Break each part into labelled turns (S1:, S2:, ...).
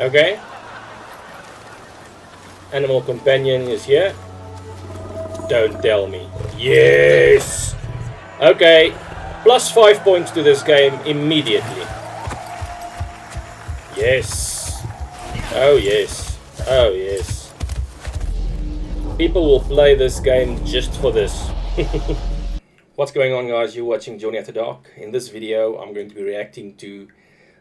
S1: Okay. Animal companion is here. Don't tell me. Yes! Okay. Plus 5 points to this game immediately. Yes. Oh yes. Oh yes. People will play this game just for this. What's going on, guys? You're watching Johnny After Dark. In this video I'm going to be reacting to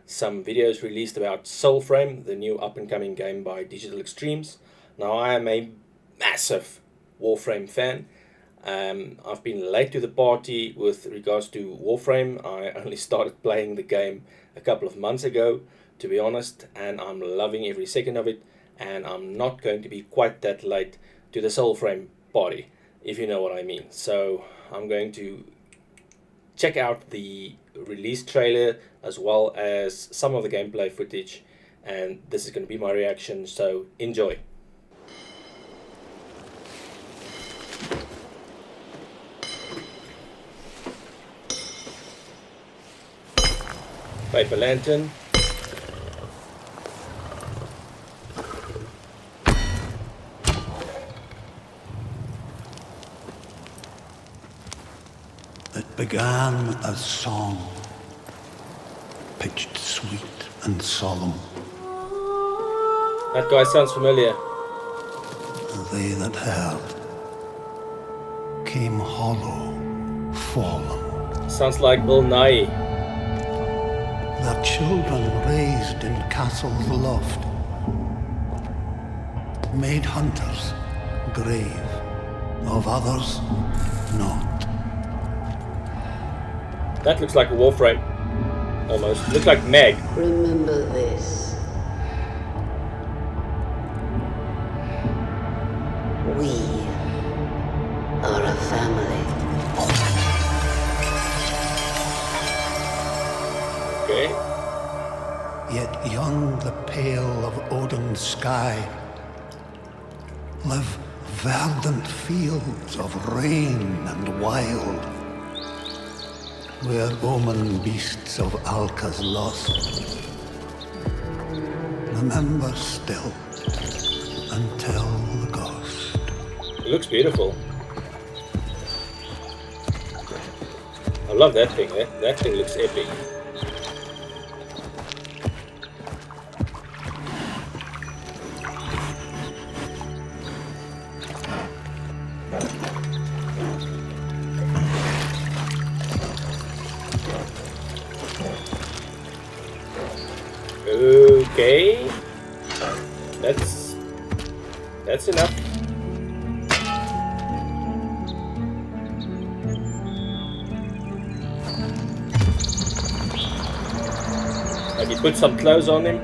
S1: some videos released about Soulframe, the new up-and-coming game by Digital Extremes. Now, I am a massive Warframe fan. I've been late to the party with regards to Warframe. I only started playing the game a couple of months ago, to be honest, and I'm loving every second of it, and I'm not going to be quite that late to the Soulframe party, if you know what I mean. So I'm going to check out the release trailer as well as some of the gameplay footage, and this is going to be my reaction, so enjoy. Paper lantern.
S2: It began as song, pitched sweet and solemn.
S1: That guy sounds familiar.
S2: They that heard came hollow, fallen.
S1: Sounds like Bill Nye.
S2: Their children raised in castles loft, made hunters grave, of others not.
S1: That looks like a Warframe, almost. Looks like Meg.
S3: Remember this. We are a family.
S1: Okay.
S2: Yet beyond the pale of Odin's sky live verdant fields of rain and wild, where omen beasts of Alka's lost remember still and tell the ghost.
S1: It looks beautiful. I love that thing. That thing looks epic. Okay, that's enough. Have you put some clothes on him?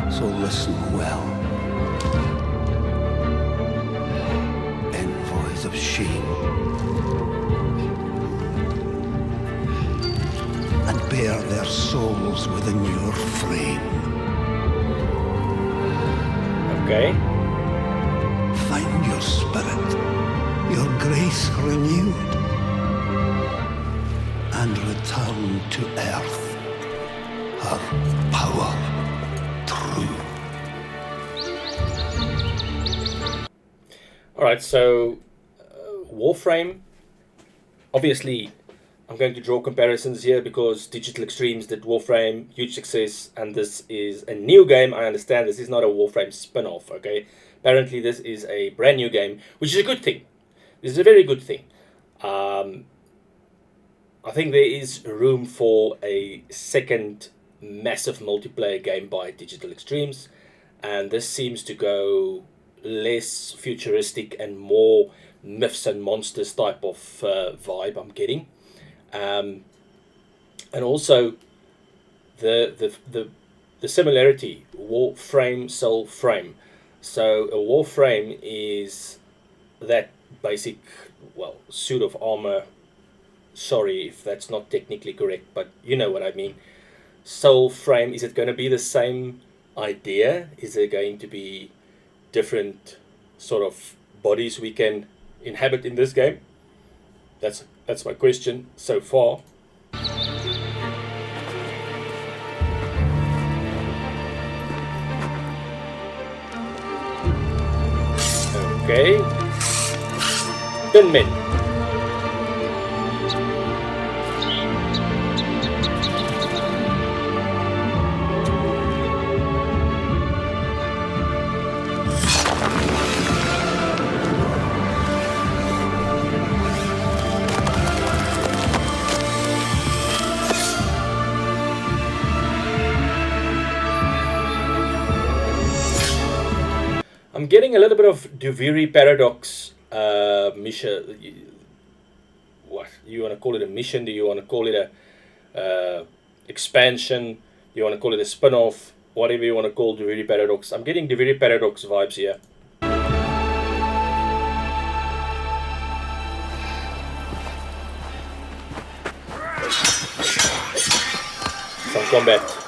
S2: So listen well, envoys of shame, and bear their souls within your frame.
S1: Okay.
S2: Find your spirit, your grace renewed, and return to earth, her power true.
S1: Alright, so Warframe, obviously I'm going to draw comparisons here because Digital Extremes did Warframe, huge success, and this is a new game. I understand this is not a Warframe spin-off, okay? Apparently this is a brand new game, which is a good thing. This is a very good thing. I think there is room for a second massive multiplayer game by Digital Extremes, and this seems to go less futuristic and more myths and monsters type of vibe I'm getting. And also the similarity, Warframe, Soulframe. So a Warframe is that basic, well, suit of armor sorry if that's not technically correct, but you know what I mean. Soulframe, is it going to be the same idea? Is there going to be different sort of bodies we can inhabit in this game? That's my question so far. Okay. Pinmen. I'm getting a little bit of Duviri paradox mission. What you want to call it, a mission? Do you want to call it a expansion? Do you want to call it a spin-off? Whatever you want to call Duviri paradox. I'm getting Duviri paradox vibes here. Some combat.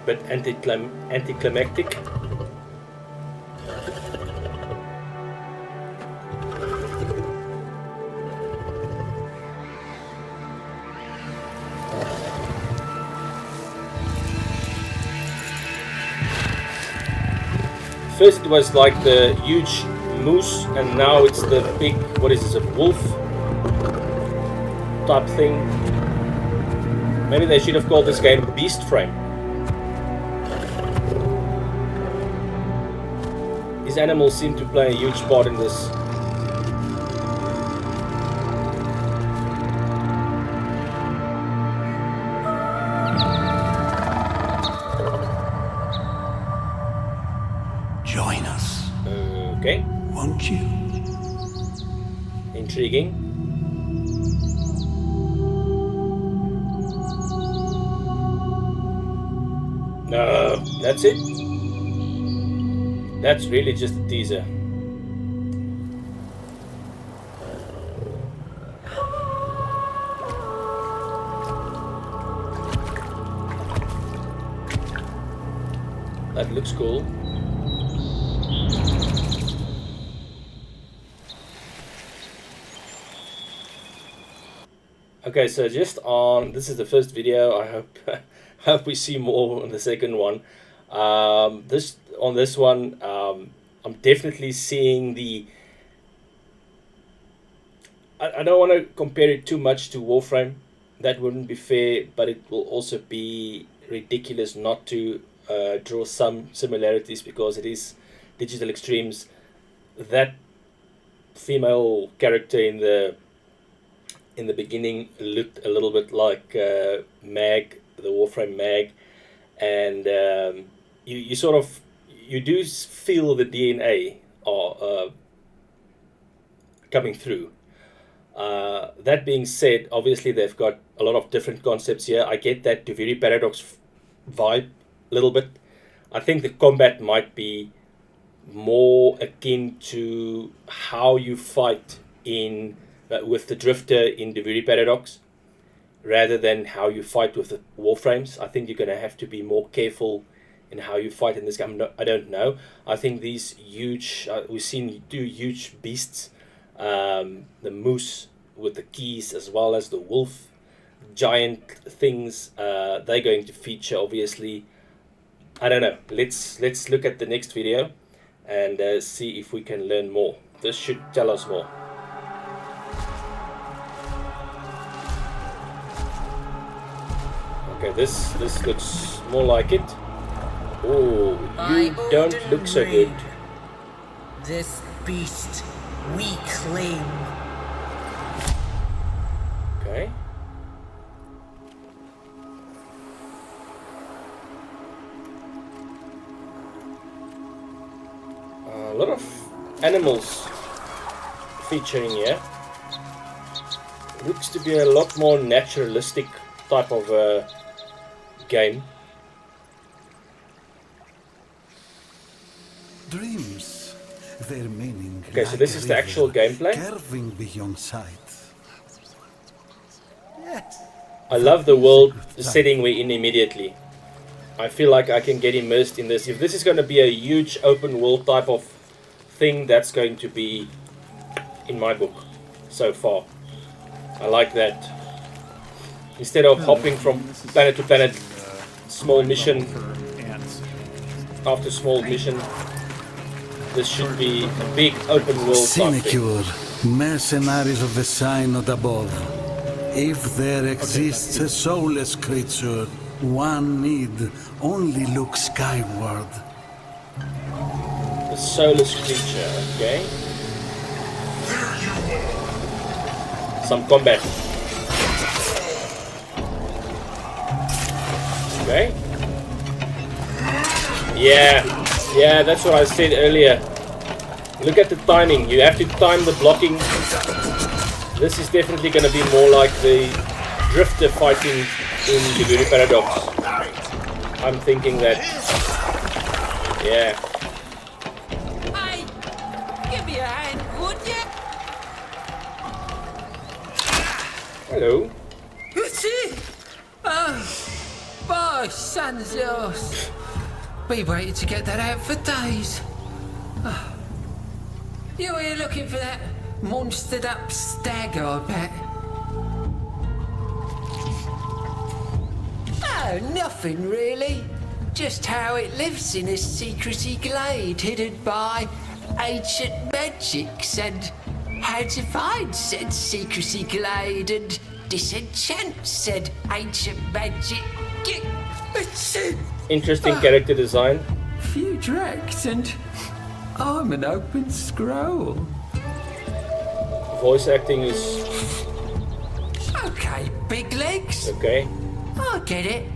S1: But anticlimactic. First it was like the huge moose, and now it's the big, what is this, a wolf type thing. Maybe they should have called this game Beastframe. These animals seem to play a huge part in this.
S2: Join us.
S1: Okay.
S2: Won't you?
S1: Intriguing. No, that's it. That's really just a teaser. That looks cool. Okay, so just on, this is the first video. I hope we see more on the second one. This one, I'm definitely seeing the. I don't want to compare it too much to Warframe. That wouldn't be fair, but it will also be ridiculous not to draw some similarities, because it is Digital Extremes. That female character in the beginning looked a little bit like Mag, the Warframe Mag, and you sort of, you do feel the DNA coming through. That being said, obviously they've got a lot of different concepts here. I get that Duviri paradox vibe a little bit. I think the combat might be more akin to how you fight in with the Drifter in Duviri paradox, rather than how you fight with the Warframes. I think you're going to have to be more careful in how you fight in this game. I don't know. I think these huge, we've seen two huge beasts, the moose with the keys, as well as the wolf giant things. They're going to feature, obviously. I don't know. Let's look at the next video and see if we can learn more. This should tell us more. Okay, this looks more like it. Oh, you don't look so good.
S4: This beast we claim.
S1: Okay. animals featuring here. Looks to be a lot more naturalistic type of game.
S2: Dreams, their meaning.
S1: Okay, so this is the actual gameplay.
S2: Curving beyond sight.
S1: I love the world setting we're in immediately. I feel like I can get immersed in this. If this is going to be a huge open world type of thing, that's going to be in my book so far. I like that. Instead of hopping from planet to planet, small mission after small mission, this should be a big open world type thing.
S2: Sinecure, mercenaries of the sign not above. If there exists a soulless creature, one need only look skyward.
S1: The soulless creature, okay. Some combat. Okay. Yeah, that's what I said earlier. Look at the timing. You have to time the blocking. This is definitely going to be more like the drifter fighting in the Guru Paradox. I'm thinking that. Yeah.
S4: Hey, give me a hand, would you?
S1: Hello.
S4: It's it. Oh, sun's lost. We waited to get that out for days. Oh. You here looking for that monstered up stag, I bet? Oh, nothing really. Just how it lives in a secrecy glade hidden by ancient magics and how to find said secrecy glade and disenchant said ancient magic.
S1: Interesting character design.
S4: Few tracks and I'm an open scroll.
S1: Voice acting is
S4: Okay, big legs.
S1: okay.
S4: I get it.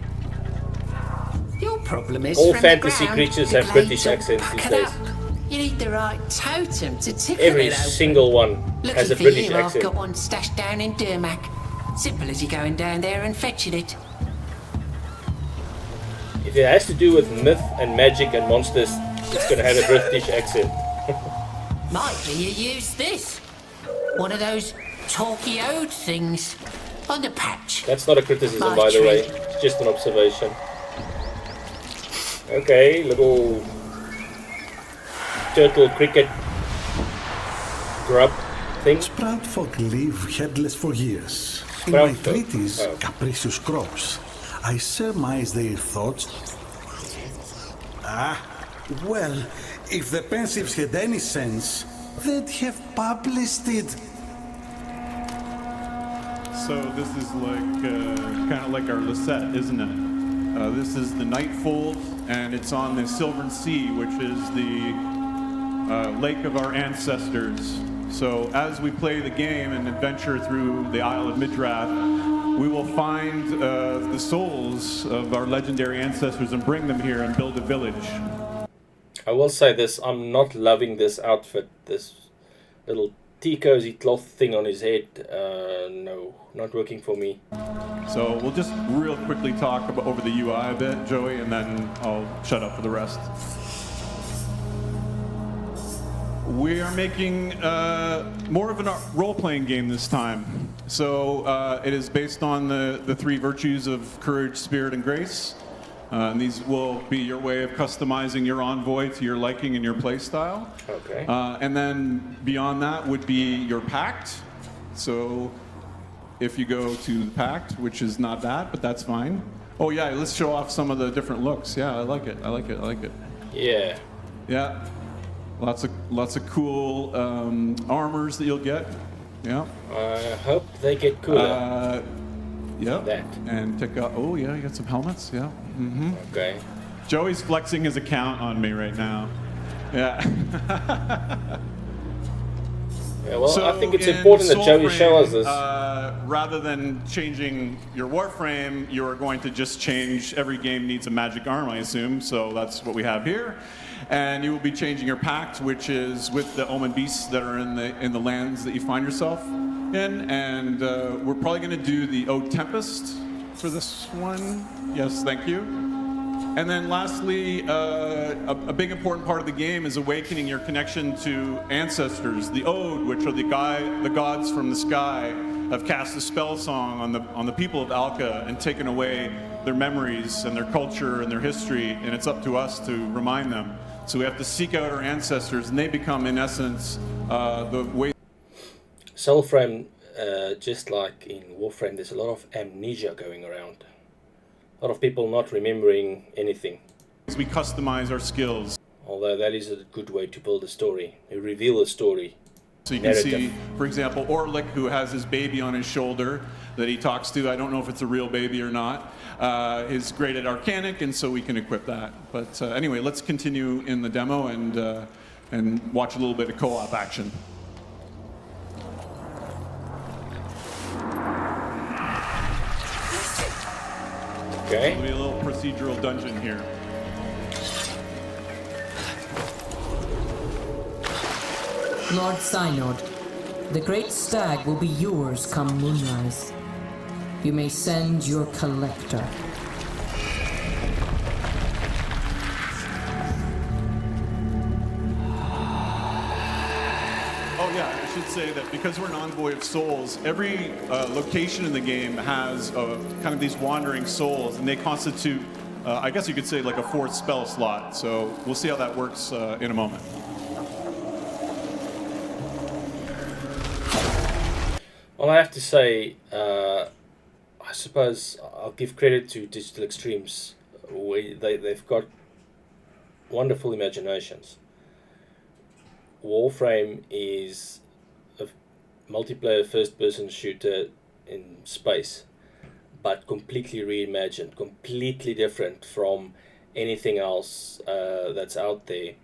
S4: Your problem is
S1: All
S4: from
S1: fantasy
S4: the ground,
S1: creatures
S4: the
S1: have British
S4: glades all
S1: accents these
S4: puckered
S1: days.
S4: up. You need the right totem to tickle
S1: Every
S4: it open.
S1: single one
S4: Lucky
S1: has a
S4: for
S1: British
S4: you,
S1: accent.
S4: I've got one stashed down in Durmac. Simple as you going down there and fetching it.
S1: If it has to do with myth and magic and monsters, it's going to have a British accent.
S4: Might be you use this. One of those talky ode things on the patch.
S1: That's not a criticism,
S4: My
S1: by the way.
S4: tree.
S1: It's just an observation. Okay, little turtle cricket grub thing.
S2: Sprout folk live headless for years. In my
S1: Sprout folk.
S2: treatise,
S1: Oh.
S2: Capricious Crops, I surmise their thoughts. Well, if the pensives had any sense, they'd have published it.
S5: So this is like kind of like our Lisette, isn't it? This is the Nightfold, and it's on the Silvern Sea, which is the lake of our ancestors. So as we play the game and adventure through the Isle of Midrath, we will find the souls of our legendary ancestors and bring them here and build a village.
S1: I will say this, I'm not loving this outfit. This little tea cozy cloth thing on his head. No, not working for me.
S5: So we'll just real quickly talk about over the UI a bit, Joey, and then I'll shut up for the rest. We are making more of a role-playing game this time. So it is based on the three virtues of courage, spirit, and grace. And these will be your way of customizing your envoy to your liking and your play style.
S1: Okay.
S5: And then beyond that would be your pact. So if you go to the pact, which is not that, but that's fine. Oh yeah, let's show off some of the different looks. Yeah, I like it. I like it. I like it.
S1: Yeah.
S5: Yeah. Lots of cool armors that you'll get. Yeah.
S1: I hope they get cooler.
S5: Yeah.
S1: That.
S5: And take out. Oh yeah, you got some helmets. Yeah. Mm-hmm.
S1: Okay.
S5: Joey's flexing his account on me right now. Yeah.
S1: Yeah, well,
S5: So
S1: I think it's
S5: in
S1: important that Joey
S5: Soulframe,
S1: show us this.
S5: Rather than changing your Warframe, you are going to just change. Every game needs a magic arm, I assume. So that's what we have here. and you will be changing your pact, which is with the omen beasts that are in the lands that you find yourself in. And we're probably going to do the Ode Tempest for this one. Yes, thank you. And then lastly, a big important part of the game is awakening your connection to ancestors. The Ode, which are the gods from the sky, have cast a spell song on the people of Alka and taken away their memories and their culture and their history, and it's up to us to remind them. So we have to seek out our ancestors, and they become, in essence, the way.
S1: Soulframe, just like in Warframe, there's a lot of amnesia going around. A lot of people not remembering anything.
S5: We customize our skills.
S1: Although that is a good way to build a story, to reveal a story.
S5: So you can see, for example, Orlick, who has his baby on his shoulder that he talks to. I don't know if it's a real baby or not. Is great at Arcanic, and so we can equip that. But anyway, let's continue in the demo and watch a little bit of co-op action.
S1: Okay.
S5: There'll be a little procedural dungeon here.
S6: Lord Synod, the great stag will be yours come moonrise. You may send your collector.
S5: Oh yeah, I should say that because we're an envoy of souls, every location in the game has kind of these wandering souls, and they constitute, I guess you could say, like a fourth spell slot. So we'll see how that works in a moment.
S1: Well, I have to say, I suppose I'll give credit to Digital Extremes. They've got wonderful imaginations. Warframe is a multiplayer first-person shooter in space, but completely reimagined, completely different from anything else that's out there.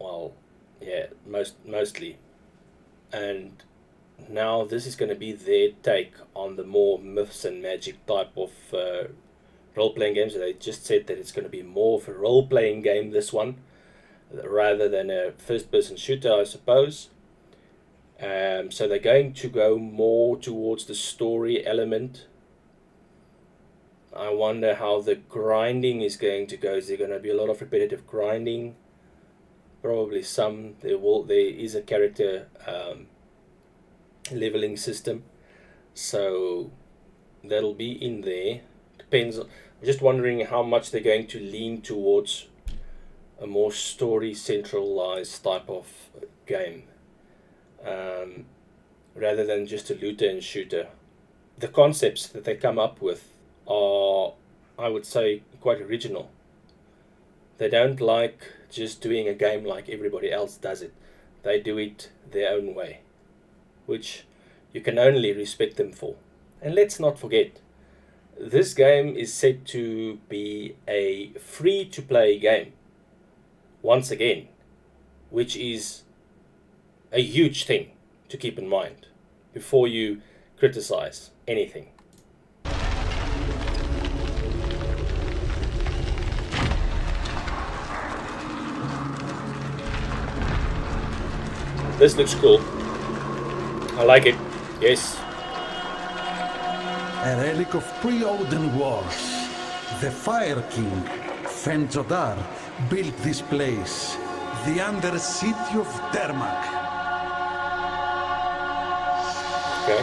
S1: Well, yeah, mostly. And now this is going to be their take on the more myths and magic type of role-playing games. They just said that it's going to be more of a role-playing game, this one, rather than a first-person shooter, I suppose. So they're going to go more towards the story element. I wonder how the grinding is going to go. Is there going to be a lot of repetitive grinding? Probably some. There is a character leveling system, so that'll be in there. Depends. I'm just wondering how much they're going to lean towards a more story centralized type of game, rather than just a looter and shooter. The concepts that they come up with are, I would say, quite original. They don't like just doing a game like everybody else does it. They do it their own way, which you can only respect them for. And let's not forget, this game is set to be a free-to-play game, once again, which is a huge thing to keep in mind before you criticize anything. This looks cool. I like it. Yes.
S2: A relic of pre-Odin wars. The Fire King, Fenjodar, built this place, the Under-City of Dermak.
S1: Okay.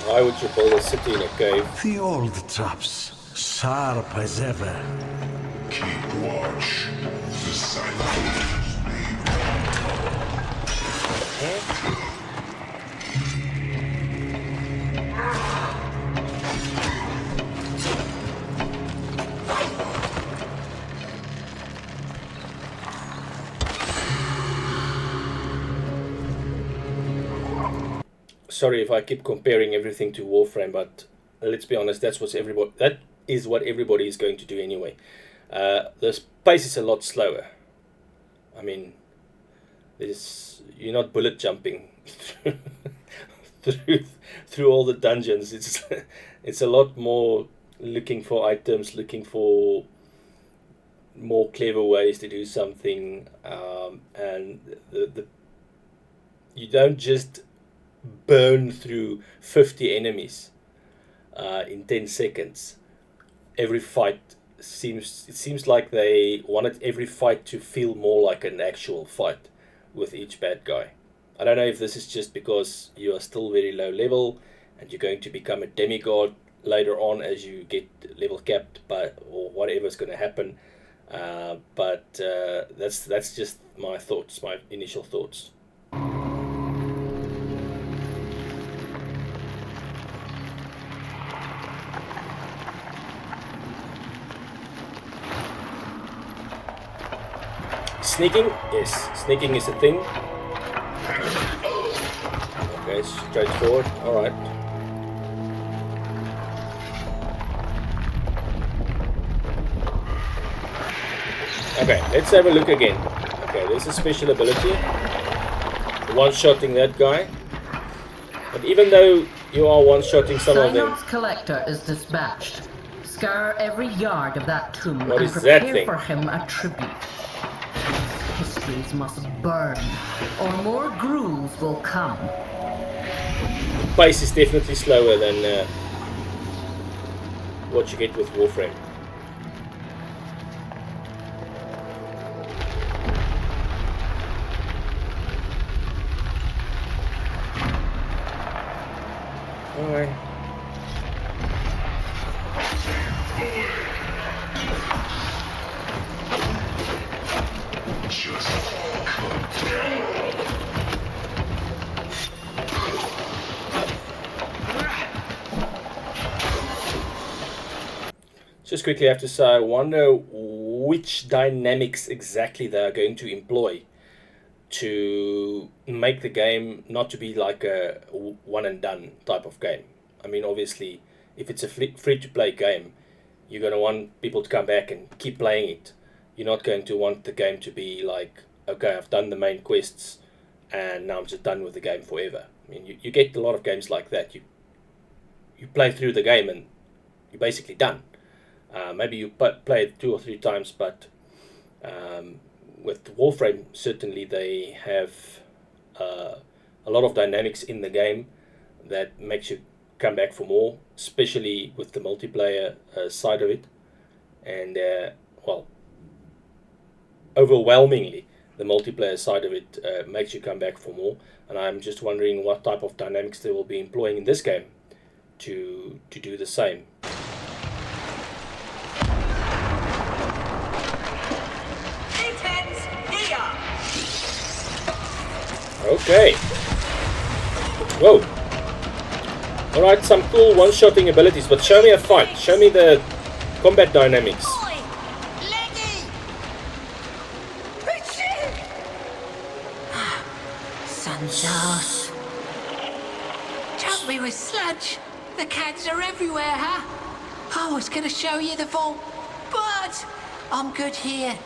S1: Why would you build a city in a cave?
S2: The old traps, sharp as ever.
S7: Keep watch. The silent
S1: Sorry if I keep comparing everything to Warframe, but let's be honest, that is what everybody is going to do anyway. The pace is a lot slower. I mean, you're not bullet jumping through all the dungeons. It's a lot more looking for items, looking for more clever ways to do something, and you don't just burn through 50 enemies in 10 seconds. Every fight seems like they wanted every fight to feel more like an actual fight with each bad guy. I don't know if this is just because you are still very low level and you're going to become a demigod later on as you get level capped, or whatever's going to happen. But that's just my thoughts, my initial thoughts. Sneaking? Yes, sneaking is a thing. Okay, straightforward. Alright. Okay, let's have a look again. Okay, there's a special ability. One-shotting that guy. But even though you are one-shotting some of them...
S6: Synod's collector is dispatched. Scour every yard of that tomb
S1: What
S6: and
S1: is that
S6: prepare
S1: thing?
S6: for him a tribute. Histories must burn, or more grooves will come.
S1: The pace is definitely slower than what you get with Warframe. Alright. Just quickly have to say, I wonder which dynamics exactly they are going to employ to make the game not to be like a one and done type of game. I mean, obviously, if it's a free to play game, you're going to want people to come back and keep playing it. You're not going to want the game to be like, okay, I've done the main quests and now I'm just done with the game forever. I mean, you get a lot of games like that. You play through the game and you're basically done. Maybe you play it 2 or 3 times, but with Warframe, certainly they have a lot of dynamics in the game that makes you come back for more, especially with the multiplayer side of it. And, well, overwhelmingly, the multiplayer side of it makes you come back for more. And I'm just wondering what type of dynamics they will be employing in this game to do the same. Okay. Whoa. Alright, some cool one-shotting abilities, but show me a fight. Show me the combat dynamics.
S4: Santos. Help me with sludge. The cats are everywhere, huh? I was gonna show you the vault, but I'm good here.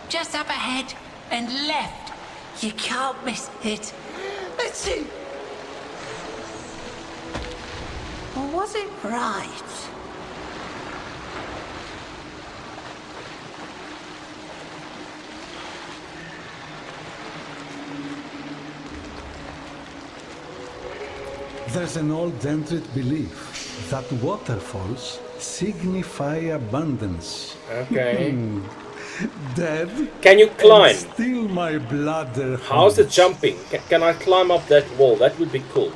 S4: Just up ahead and left. You can't miss it. Let's see. Or was it right?
S2: There's an old Dendrit belief that waterfalls signify abundance.
S1: Okay.
S2: Dead.
S1: Can you climb?
S2: And still my bladder.
S1: How's the jumping? Can I climb up that wall? That would be cool.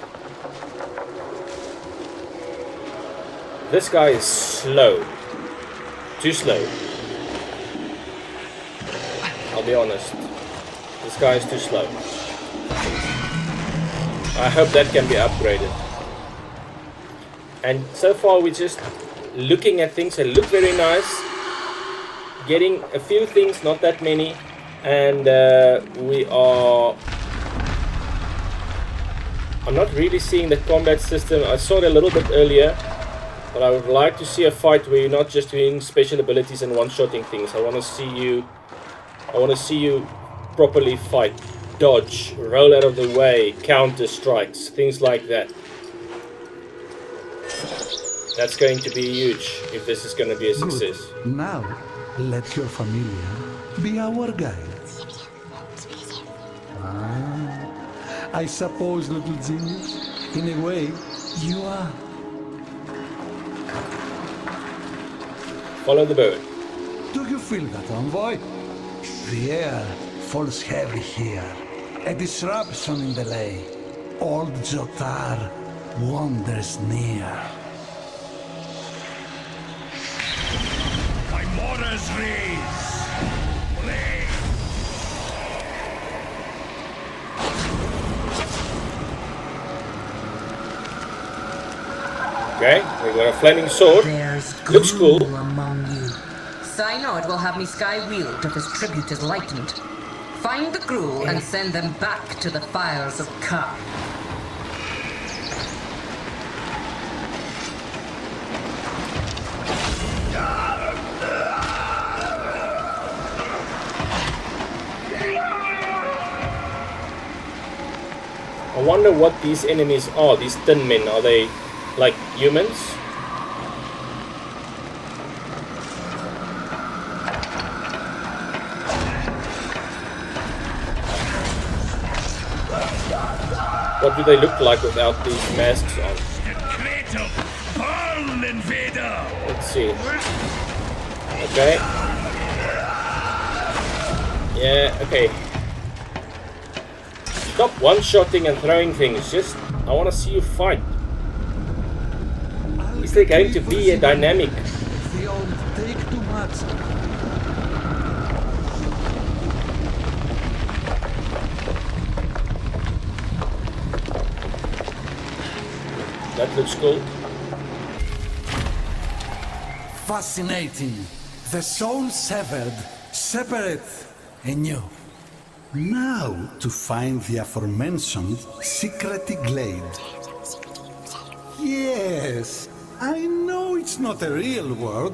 S1: This guy is slow. Too slow. I'll be honest. This guy is too slow. I hope that can be upgraded. And so far we're just looking at things that look very nice. Getting a few things, not that many. And we are... I'm not really seeing the combat system. I saw it a little bit earlier. But I would like to see a fight where you're not just doing special abilities and one-shotting things. I want to see you properly fight, dodge, roll out of the way, counter strikes, things like that. That's going to be huge if this is going to be a success.
S2: Good. Now, Let your familia be our guide. I suppose, little genius, in a way, you are.
S1: Follow the bird.
S2: Do you feel that, envoy? The air falls heavy here. A disruption in the lay. Old Jotar wanders near.
S7: My mortars raise. Play.
S1: Okay, we got a flaming sword.
S6: There's
S1: Looks cool.
S6: gruel among you. Synod will have me sky-wheeled if his tribute is lightened. Find the gruel and send them back to the fires of Ka.
S1: I wonder what these enemies are, these thin men. Are they like humans? What do they look like without these masks on? Let's see. Okay. Yeah, okay. Stop one-shotting and throwing things. Just, I want to see you fight. Is there going to be a dynamic?
S2: They all take too much.
S1: That looks cool.
S2: Fascinating. The soul severed, separate, anew. Now to find the aforementioned secret glade. Yes, I know it's not a real word.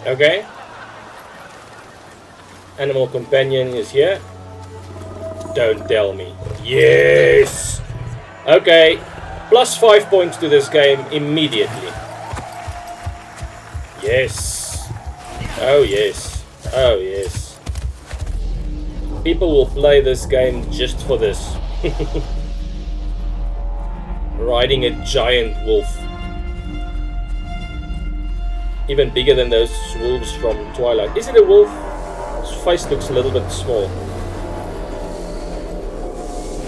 S1: Okay. Animal companion is here. Don't tell me. Yes! Okay. Plus 5 points to this game immediately. Yes. Oh yes. Oh yes. People will play this game just for this. Riding a giant wolf. Even bigger than those wolves from Twilight. Is it a wolf? His face looks a little bit small.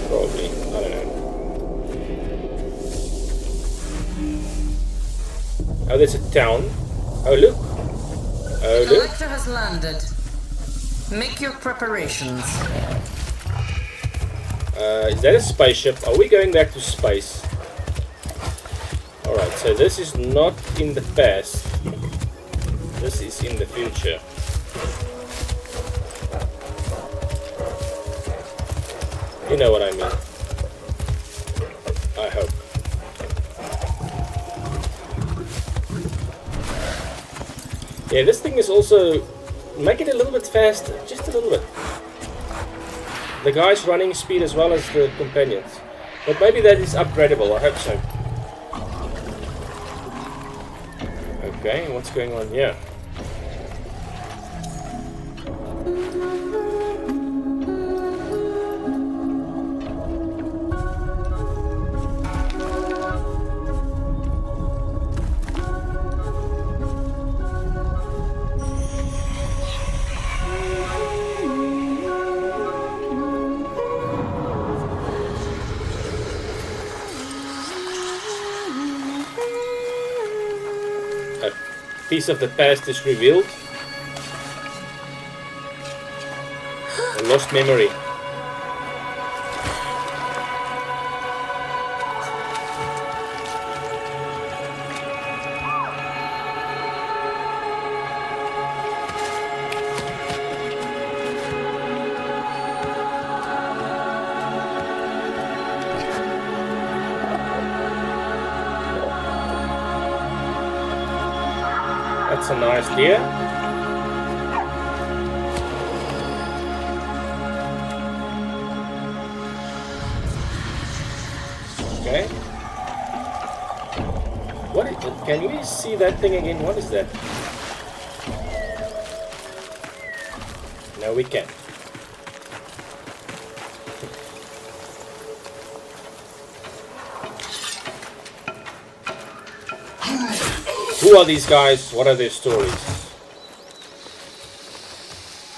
S1: Probably. I don't know. Oh, there's a town. Oh, look. Oh,
S6: The
S1: look.
S6: lector has landed. Make your preparations.
S1: Is that a spaceship? Are we going back to space? Alright, so this is not in the past. This is in the future. You know what I mean. I hope. Yeah, this thing is also... Make it a little bit faster. Just a little bit. The guy's running speed as well as the companions. But maybe that is upgradable. I hope so. Okay, what's going on here? Piece of the past is revealed. A lost memory. That's a nice deer. What is it? Can we see that thing again? What is that? No, we can't. Who are these guys? What are their stories?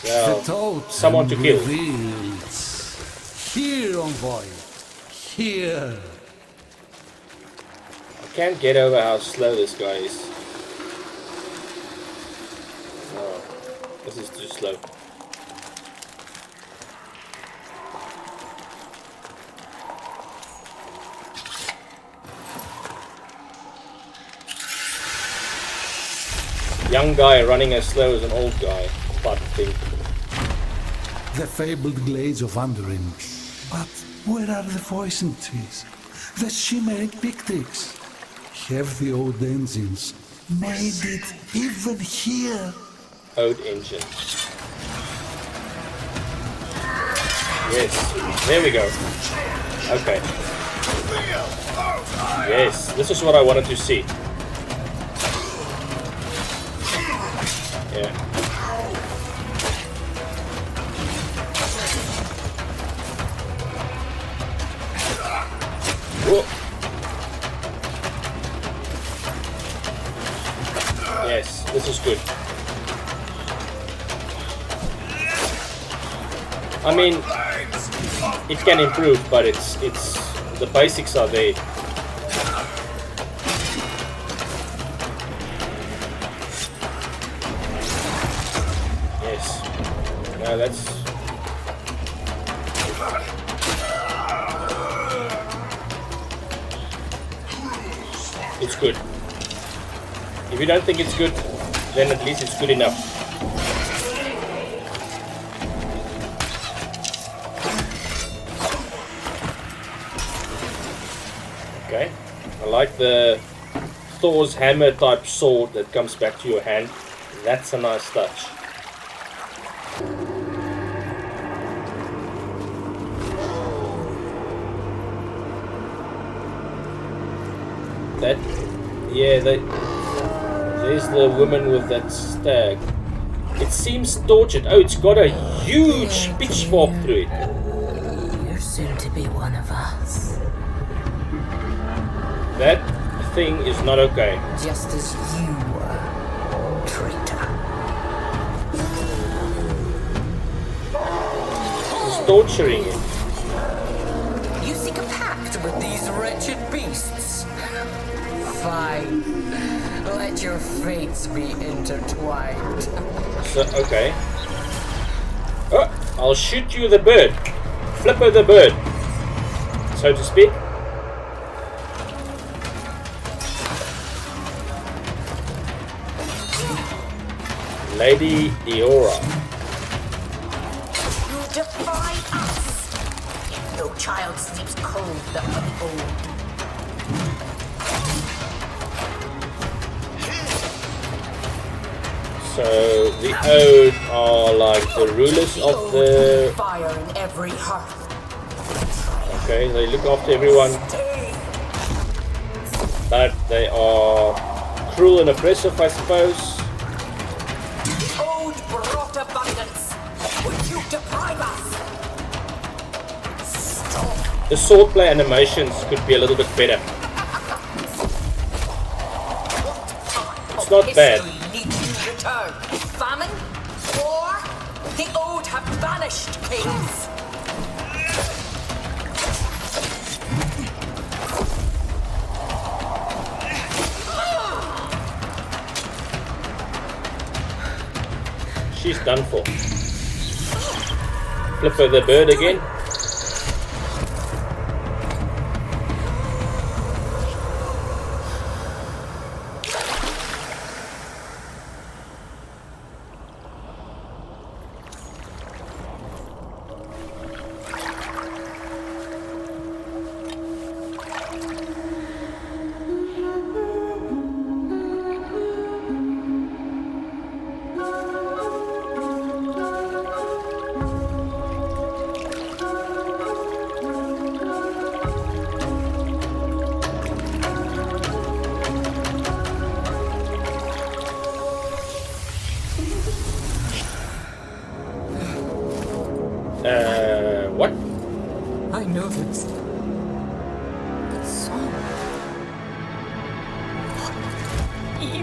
S1: Well, someone to kill.
S2: Here, envoy. Here.
S1: I can't get over how slow this guy is. Oh, this is too slow. Young guy running as slow as an old guy, type of thing.
S2: The fabled glades of Underin. But where are the poison trees? The shimmering pictics? Have the old engines made it even here?
S1: Old engine. Yes, there we go. Okay. Yes, this is what I wanted to see. Yeah. Whoa. Yes, this is good. I mean, it can improve, but it's the basics are there. Yes. Now that's it's good. If you don't think it's good, then at least it's good enough. Okay, I like the Thor's hammer type sword that comes back to your hand. That's a nice touch. That, yeah, there's the woman with that stag. It seems tortured. Oh, it's got a huge pitchfork through it.
S8: You're soon to be one of us.
S1: That thing is not okay.
S8: Just as you were, traitor.
S1: It's torturing it.
S8: You seek a pact with these wretched beasts? Fine. Let your fates be intertwined.
S1: So, okay. Oh, I'll shoot you the bird. Flipper the bird, so to speak. Lady Eora.
S8: You defy us! No child sleeps cold that the old.
S1: So the Ode are like the rulers of the...
S8: Fire in every heart.
S1: Okay, they look after everyone. But they are cruel and oppressive, I suppose.
S8: The Ode brought abundance. Would you deprive us? Stop.
S1: The swordplay animations could be a little bit better. It's not bad.
S8: Return. Famine? War? The Ode have banished kings.
S1: She's done for. Flipper the bird again.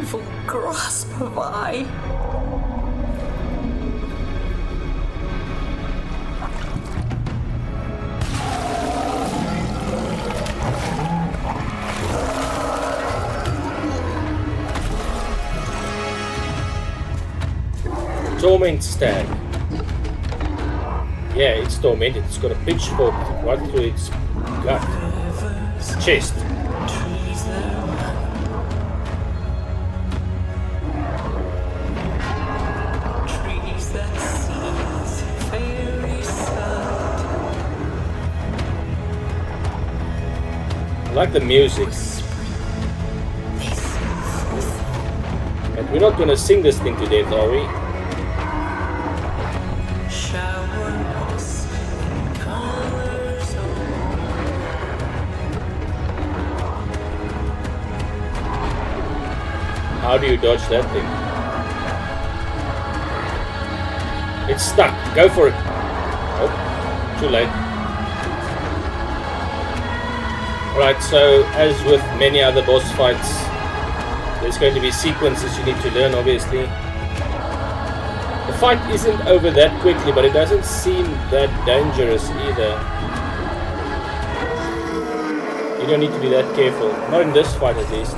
S8: painful grasp of I.
S1: Torment stag. Yeah, it's tormented. It's got a pitchfork right through its gut, its chest. I like the music. But we're not gonna sing this thing to death, are we? How do you dodge that thing? It's stuck. Go for it. Oh, too late. Alright, so as with many other boss fights, there's going to be sequences you need to learn, obviously. The fight isn't over that quickly, but it doesn't seem that dangerous either. You don't need to be that careful. Not in this fight, at least.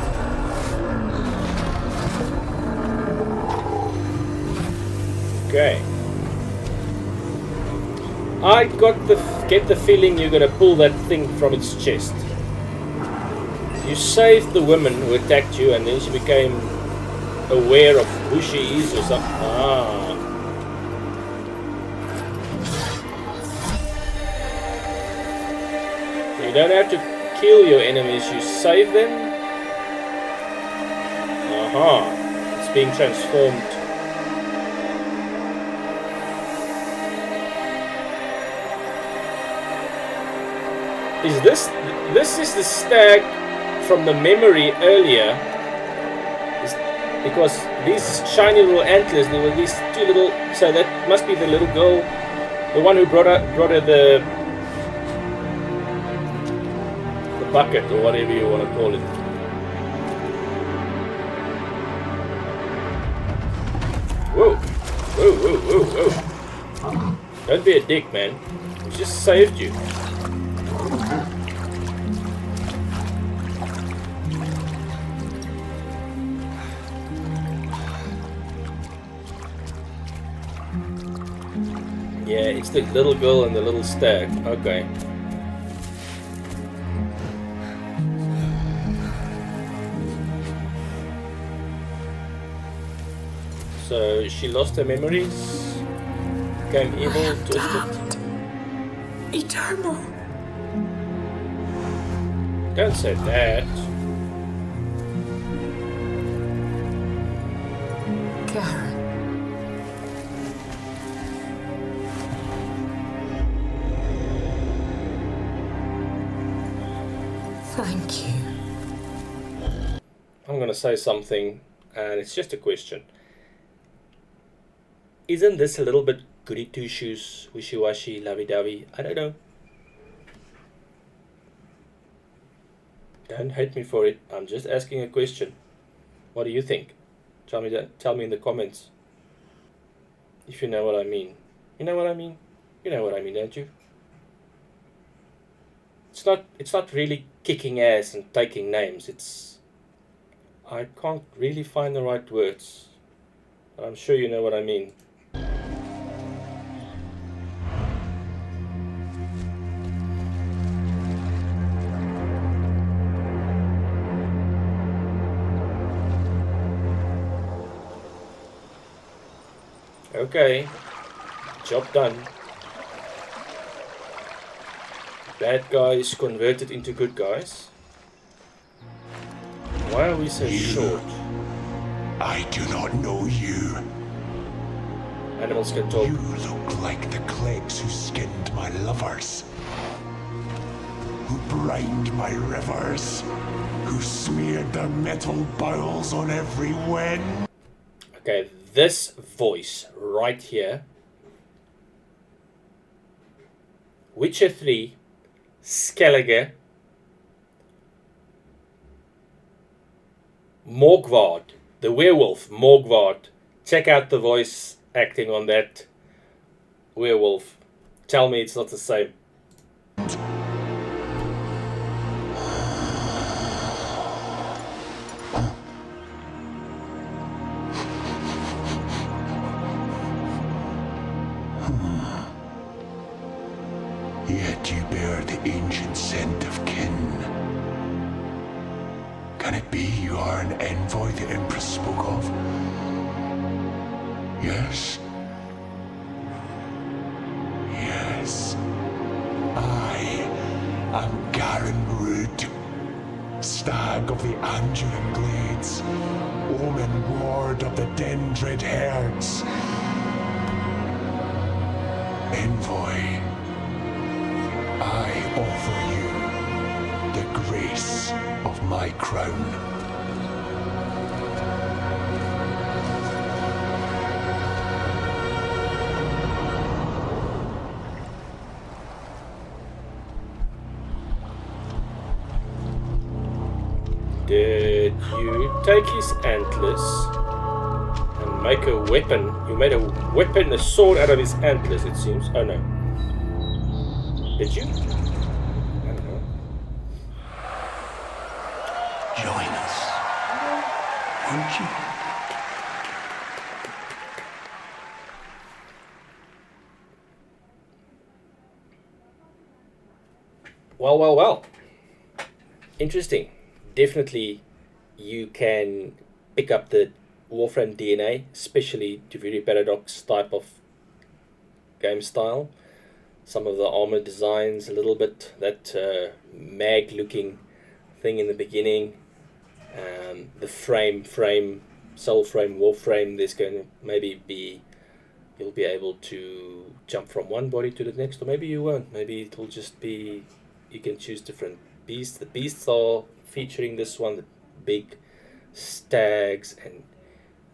S1: Okay. I get the feeling you're gonna pull that thing from its chest. You saved the woman who attacked you, and then she became aware of who she is or something. Ah. You don't have to kill your enemies, you save them. Aha. It's being transformed. Is this is the stag from the memory earlier? Because these shiny little antlers, there were these two little, so that must be the little girl, the one who brought her the bucket or whatever you want to call it. Whoa, whoa, whoa, whoa, whoa! Don't be a dick, man. We just saved you. Yeah, it's the little girl and the little stag. Okay. So she lost her memories, became evil, twisted.
S8: Eternal.
S1: Don't say that.
S8: Karen. Thank you.
S1: I'm gonna say something, and it's just a question. Isn't this a little bit goody two shoes, wishy washy, lovey dovey? I don't know. Don't hate me for it. I'm just asking a question. What do you think? Tell me that. Tell me in the comments. If you know what I mean. You know what I mean? You know what I mean, don't you? It's not really kicking ass and taking names. I can't really find the right words. But I'm sure you know what I mean. Okay, job done. Bad guys converted into good guys. Why are we so short?
S7: I do not know you.
S1: Animals can talk.
S7: You look like the Clegs who skinned my lovers, who brined my rivers, who smeared their metal bowels on every wen.
S1: Okay, this voice right here. Witcher 3, Skellige, Morgward. the werewolf, Morgvard. Check out the voice acting on that werewolf. Tell me it's not the same.
S7: Yet you bear the ancient scent of kin. Can it be you are an envoy the Empress spoke of? Yes? Yes. I am Garen Rood, stag of the Anduin Glades, omen ward of the Dendrid herds. Envoy, I offer you the grace of my crown.
S1: Did you take his antlers and make a weapon? You made a weapon, a sword out of his antlers, it seems. Oh no. Did you? I don't know.
S7: Join us, won't you?
S1: Well, well, well. Interesting. Definitely you can pick up the Warframe DNA, especially to very Paradox type of game style. Some of the armor designs, a little bit, that mag looking thing in the beginning. The frame, Soulframe, Warframe, there's going to maybe be, you'll be able to jump from one body to the next, or maybe you won't. Maybe it will just be, you can choose different beasts. The beasts are featuring this one, the big stags, and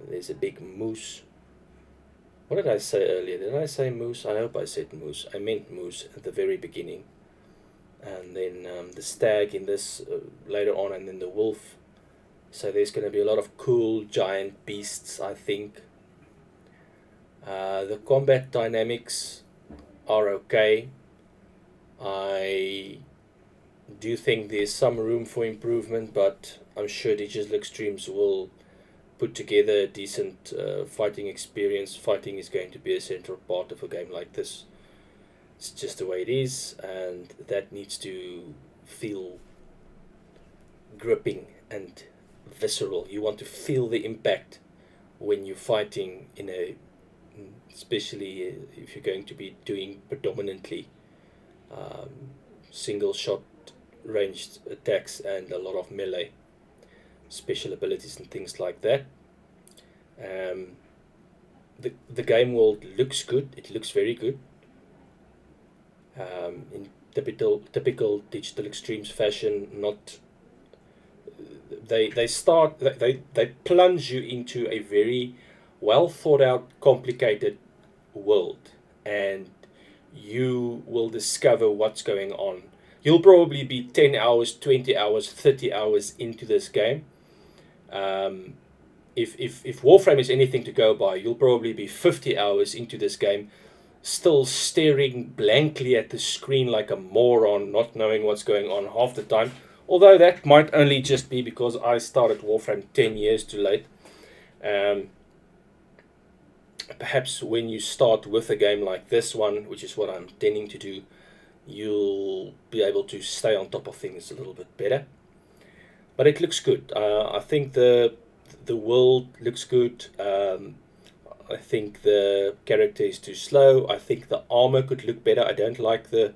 S1: there's a big moose. What did I say earlier? Did I say moose? I hope I said moose. I meant moose at the very beginning. And then the stag in this later on, and then the wolf. So there's going to be a lot of cool giant beasts, I think. The combat dynamics are okay. I do think there's some room for improvement, but I'm sure Digital Extremes will put together a decent fighting experience. Fighting is going to be a central part of a game like this. It's just the way it is, and that needs to feel gripping and visceral. You want to feel the impact when you're fighting in a, especially if you're going to be doing predominantly single shot ranged attacks and a lot of melee special abilities and things like that. The game world looks good. It looks very good. In typical Digital Extremes fashion, not they plunge you into a very well thought out, complicated world, and you will discover what's going on. You'll probably be 10 hours, 20 hours, 30 hours into this game. If Warframe is anything to go by, you'll probably be 50 hours into this game, still staring blankly at the screen like a moron, not knowing what's going on half the time. Although that might only just be because I started Warframe 10 years too late. Perhaps when you start with a game like this one, which is what I'm tending to do, you'll be able to stay on top of things a little bit better. But it looks good. I think the world looks good. I think the character is too slow. I think the armor could look better. I don't like the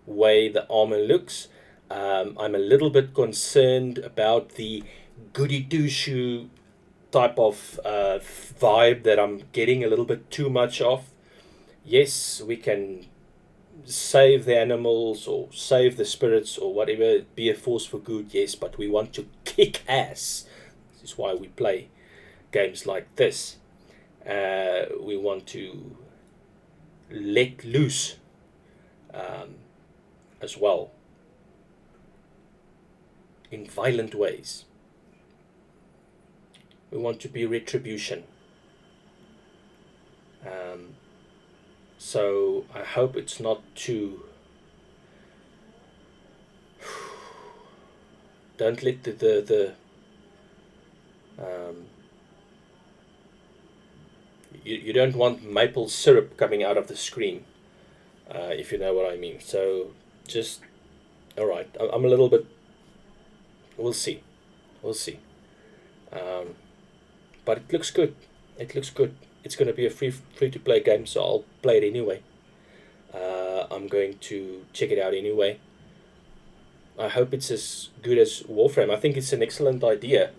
S1: way the armor looks. I'm a little bit concerned about the goody two-shoe type of vibe that I'm getting a little bit too much of. Yes, we can save the animals or save the spirits or whatever, be a force for good, yes, but we want to kick ass. This is why we play games like this. We want to let loose as well in violent ways. We want to be retribution. So I hope it's not too... Don't let you don't want maple syrup coming out of the screen, if you know what I mean. So just, alright, I'm a little bit, we'll see. But it looks good. It's going to be a free to play game, so I'll play it anyway. I'm going to check it out anyway. I hope it's as good as Warframe. I think it's an excellent idea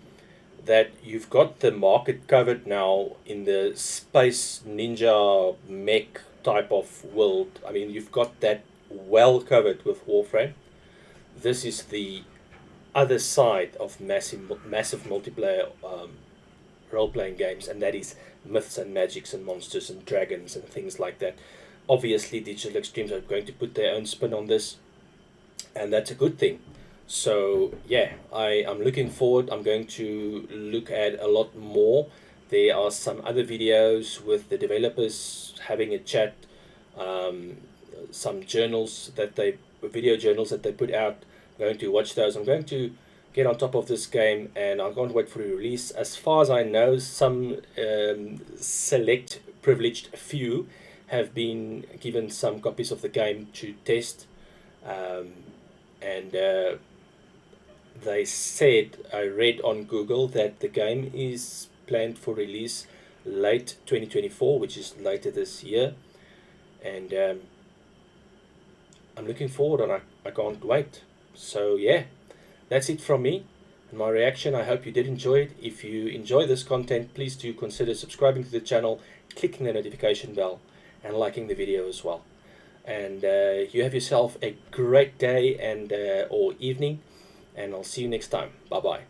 S1: that you've got the market covered now in the space ninja mech type of world. I mean, you've got that well covered with Warframe. This is the other side of massive multiplayer role-playing games, and that is myths and magics and monsters and dragons and things like that. Obviously, Digital Extremes are going to put their own spin on this, and that's a good thing. So yeah, I'm looking forward. I'm going to look at a lot more. There are some other videos with the developers having a chat, some journals that video journals that they put out. I'm going to watch those. I'm going to get on top of this game, and I can't wait for the release. As far as I know, some select privileged few have been given some copies of the game to test, and they said, I read on Google, that the game is planned for release late 2024, which is later this year, and I'm looking forward, and I can't wait. So yeah, that's it from me and my reaction. I hope you did enjoy it. If you enjoy this content, please do consider subscribing to the channel, clicking the notification bell, and liking the video as well. And you have yourself a great day and or evening, and I'll see you next time. Bye bye.